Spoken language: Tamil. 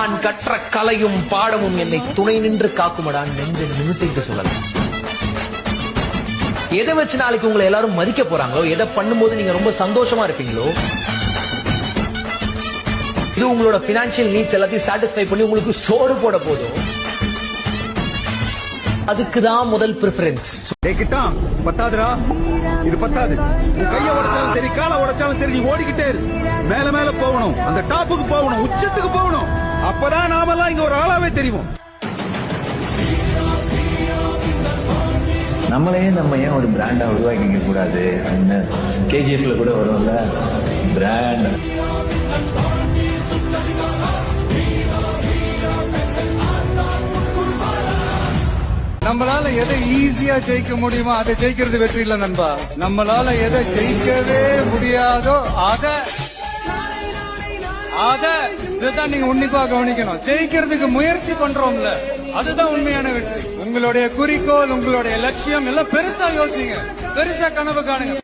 நான் கற்ற கலையும் பாடமும் என்னை துணை நின்று காக்குமடா நெஞ்சு நிமிசைக்கு சொல்லலாம். எதை வச்சு நாளைக்கு உங்களை எல்லாரும் மதிக்க போறாங்களோ, எதை பண்ணும்போது நீங்க ரொம்ப சந்தோஷமா இருப்பீங்களோ, இது உங்களோட பினான்சியல் நீட்ஸ் எல்லாத்தையும் சாட்டிஸ்ஃபை பண்ணி உங்களுக்கு சோறு போட போதும், அதுக்குதான் முதல் பிரிஃபரன்ஸ். பத்தாதுரா, இது பத்தாது. கைய உடைச்சாலும் சரி, காலை உடைச்சாலும் சரி, நீ ஓடிக்கிட்டே இரு. மேல மேல போகணும், அந்த டாப்புக்கு போகணும், உச்சத்துக்கு போகணும். அப்பதான் நாமெல்லாம் இங்க ஒரு ஆளாவே தெரியும். நம்மளே நம்ம ஏன் ஒரு பிராண்டா உருவாக்கிக்க கூடாது? கேஜிஎஃப்ல கூட வரும்ல பிராண்ட். நம்மளால எதை ஈஸியா ஜெயிக்க முடியுமோ அதை ஜெயிக்கிறது வெற்றி இல்ல நண்பா. நம்மளால எதை ஜெயிக்கவே முடியாதோ இதைத்தான் நீங்க உன்னிப்பா கவனிக்கணும். ஜெயிக்கிறதுக்கு முயற்சி பண்றோம்ல, அதுதான் உண்மையான வெற்றி. உங்களுடைய குறிக்கோள், உங்களுடைய லட்சியம் எல்லாம் பெருசா யோசிங்க, பெருசா கனவு காணுங்க.